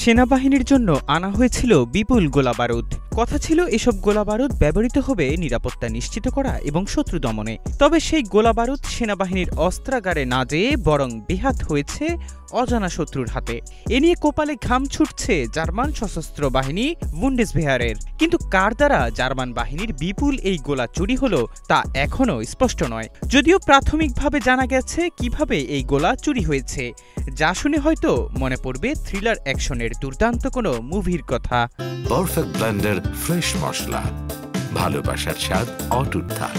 সেনাবাহিনীর জন্য আনা হয়েছিল বিপুল গোলাবারুদ। কথা ছিল এসব গোলাবারুদ ব্যবহৃত হবে নিরাপত্তা নিশ্চিত করা এবং শত্রু দমনে। তবে সেই গোলাবারুদ সেনাবাহিনীর অস্ত্রাগারে না যেয়ে বরং বেহাত হয়েছে অজানা শত্রুর হাতে। এ নিয়ে কপালে ঘাম ছুটছে জার্মান সশস্ত্র বাহিনী বুন্ডেসভেয়ারের। কিন্তু কার দ্বারা জার্মান বাহিনীর বিপুল এই গোলা চুরি হলো তা এখনও স্পষ্ট নয়। যদিও প্রাথমিকভাবে জানা গেছে কিভাবে এই গোলা চুরি হয়েছে, যা শুনে হয়তো মনে পড়বে থ্রিলার অ্যাকশনের দুর্দান্ত কোনো মুভির কথা। পারফেক্ট ব্লেন্ডার ফ্রেশ মশলা, ভালোবাসার স্বাদ অটুট থাক।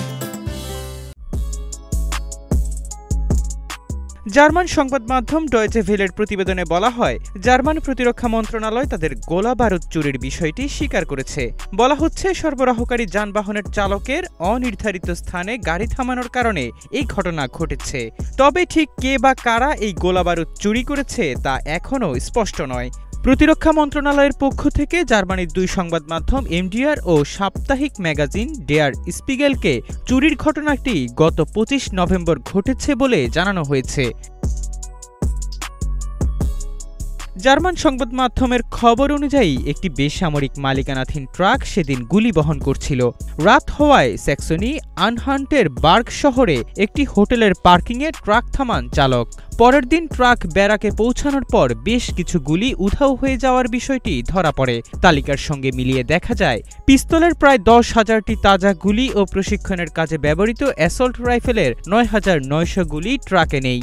জার্মান সংবাদ মাধ্যম ডয়েচে ভেলের প্রতিবেদনে বলা হয়, জার্মান প্রতিরক্ষা মন্ত্রণালয় তাদের গোলা বারুদ চুরির বিষয়টি স্বীকার করেছে। বলা হচ্ছে, সরবরাহকারী যানবাহনের চালকের অনির্ধারিত স্থানে গাড়ি থামানোর কারণে এই ঘটনা ঘটেছে। তবে ঠিক কে বা কারা এই গোলা বারুদ চুরি করেছে তা এখনও স্পষ্ট নয়। প্রতিরক্ষা মন্ত্রণালয়ের পক্ষ থেকে জার্মানির দুই সংবাদ মাধ্যম এমডিআর ও সাপ্তাহিক ম্যাগাজিন ডেয়ার স্পিগেলকে চুরির ঘটনাটি গত ২৫ নভেম্বর ঘটেছে বলে জানানো হয়েছে। জার্মান সংবাদ মাধ্যমের খবর অনুযায়ী একটি বেসামরিক মালিকানাধীন ট্রাক সেদিন গুলি বহন করছিল। রাত হওয়ায় স্যাক্সনি আনহাল্টের বার্গ শহরে একটি হোটেলের পার্কিংয়ে ট্রাক থামান চালক। পরের দিন ট্রাক ব্যারাকে পৌঁছানোর পর বেশ কিছু গুলি উধাও হয়ে যাওয়ার বিষয়টি ধরা পড়ে। তালিকার সঙ্গে মিলিয়ে দেখা যায়, পিস্তলের প্রায় ১০,০০০টি তাজা গুলি ও প্রশিক্ষণের কাজে ব্যবহৃত অ্যাসল্ট রাইফেলের ৯,৯০০ গুলি ট্রাকে নেই।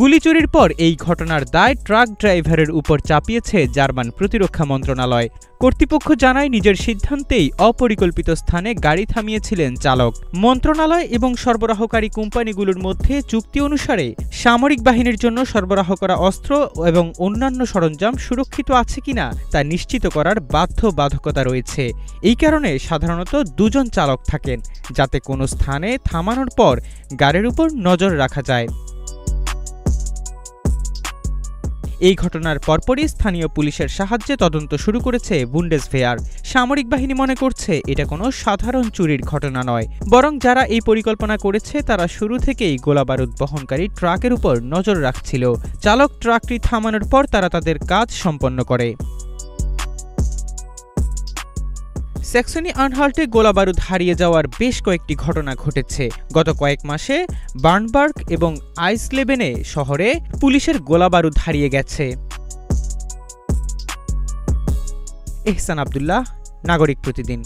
গুলি চুরির পর এই ঘটনার দায় ট্রাক ড্রাইভারের উপর চাপিয়েছে জার্মান প্রতিরক্ষা মন্ত্রণালয়। কর্তৃপক্ষ জানায়, নিজের সিদ্ধান্তেই অপরিকল্পিত স্থানে গাড়ি থামিয়েছিলেন চালক। মন্ত্রণালয় এবং সরবরাহকারী কোম্পানিগুলোর মধ্যে চুক্তি অনুসারে সামরিক বাহিনীর জন্য সরবরাহ করা অস্ত্র এবং অন্যান্য সরঞ্জাম সুরক্ষিত আছে কিনা তা নিশ্চিত করার বাধ্যবাধকতা রয়েছে। এই কারণে সাধারণত দুজন চালক থাকেন, যাতে কোনো স্থানে থামানোর পর গাড়ির উপর নজর রাখা যায়। এই ঘটনার পরপরই স্থানীয় পুলিশের সাহায্যে তদন্ত শুরু করেছে বুন্ডেসভেয়ার। সামরিক বাহিনী মনে করছে এটা কোনো সাধারণ চুরির ঘটনা নয়, বরং যারা এই পরিকল্পনা করেছে তারা শুরু থেকেই গোলাবারুদ বহনকারী ট্রাকের উপর নজর রাখছিল। চালক ট্রাকটি থামানোর পর তারা তাদের কাজ সম্পন্ন করে। স্যাক্সনি আনহাল্টে গোলাবারুদ হারিয়ে যাওয়ার বেশ কয়েকটি ঘটনা ঘটেছে। গত কয়েক মাসে বার্নবার্গ এবং আইসলেবেনে শহরে পুলিশের গোলাবারুদ হারিয়ে গেছে। এহসান আব্দুল্লাহ, নাগরিক প্রতিদিন।